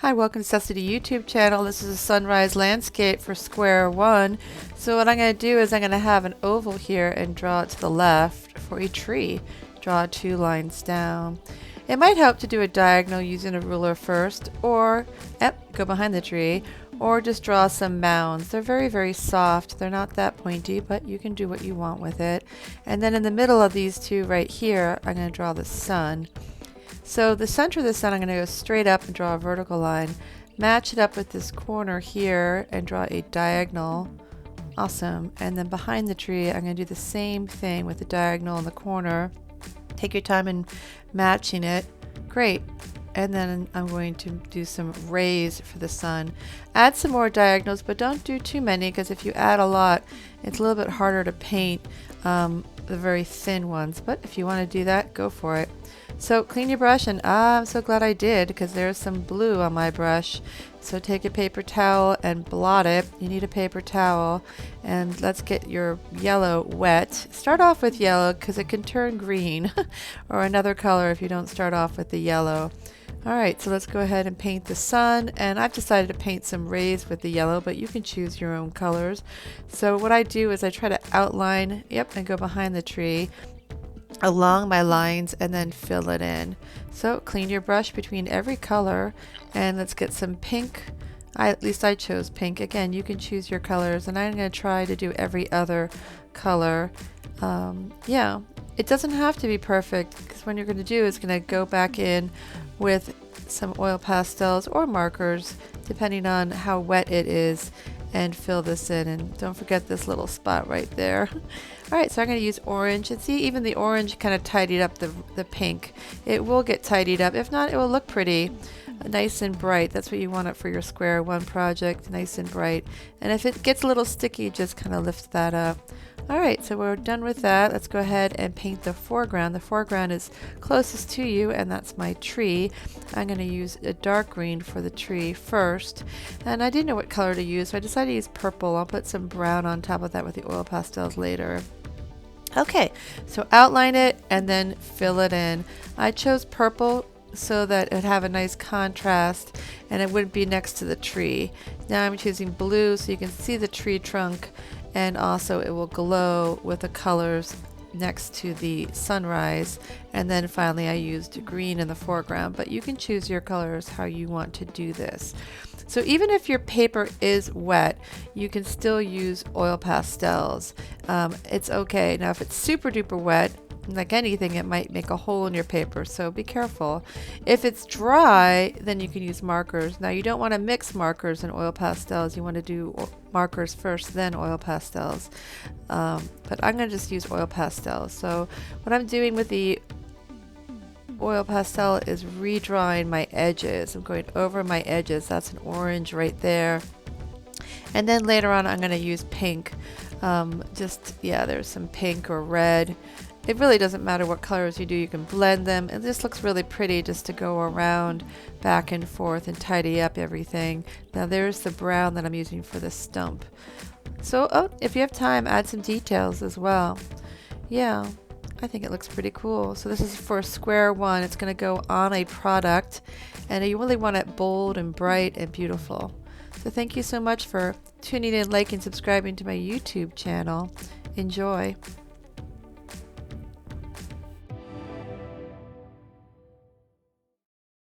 Hi, welcome to Cecily YouTube channel. This is a sunrise landscape for Square1. So what I'm going to do is I'm going to have an oval here and draw it to the left for a tree. Draw 2 lines down. It might help to do a diagonal using a ruler first, or go behind the tree, or just draw some mounds. They're very soft. They're not that pointy, but you can do what you want with it. And then in the middle of these two right here, I'm going to draw the sun. So the center of the sun, I'm going to go straight up and draw a vertical line, match it up with this corner here and draw a diagonal. Awesome. And then behind the tree, I'm going to do the same thing with the diagonal in the corner. Take your time in matching it. Great. And then I'm going to do some rays for the sun. Add some more diagonals, but don't do too many, because if you add a lot, it's a little bit harder to paint the very thin ones. But if you want to do that, go for it. So clean your brush, and I'm so glad I did, because there's some blue on my brush. So take a paper towel and blot it. You need a paper towel, and let's get your yellow wet. Start off with yellow because it can turn green or another color if you don't start off with the yellow. Alright, so let's go ahead and paint the sun, and I've decided to paint some rays with the yellow, but you can choose your own colors. So what I do is I try to outline, and go behind the tree along my lines and then fill it in. So clean your brush between every color, and let's get some pink. At least I chose pink. Again, you can choose your colors, and I'm going to try to do every other color. It doesn't have to be perfect, because what you're going to do is going to go back in with some oil pastels or markers depending on how wet it is, and fill this in. And don't forget this little spot right there. Alright, so I'm going to use orange, and see, even the orange kind of tidied up the pink. It will get tidied up. If not, it will look pretty, nice and bright. That's what you want it for your Square1 project, nice and bright. And if it gets a little sticky, just kind of lift that up. Alright, so we're done with that. Let's go ahead and paint the foreground. The foreground is closest to you, and that's my tree. I'm going to use a dark green for the tree first. And I didn't know what color to use, so I decided to use purple. I'll put some brown on top of that with the oil pastels later. Okay, so outline it and then fill it in. I chose purple so that it would have a nice contrast and it wouldn't be next to the tree. Now I'm choosing blue so you can see the tree trunk, and also it will glow with the colors next to the sunrise. And then finally I used green in the foreground, but you can choose your colors how you want to do this. So even if your paper is wet, you can still use oil pastels. It's okay. Now if it's super duper wet, like anything, it might make a hole in your paper, so be careful. If it's dry, then you can use markers. Now you don't want to mix markers and oil pastels. You want to do markers first, then oil pastels. But I'm going to just use oil pastels. So what I'm doing with the oil pastel is redrawing my edges. I'm going over my edges. That's an orange right there. And then later on I'm going to use pink. There's some pink or red. It really doesn't matter what colors you do, you can blend them. And this looks really pretty just to go around back and forth and tidy up everything. Now there's the brown that I'm using for the stump. So if you have time, add some details as well. Yeah, I think it looks pretty cool. So this is for Square1. It's going to go on a product, and you really want it bold and bright and beautiful. So thank you so much for tuning in, liking, subscribing to my YouTube channel. Enjoy.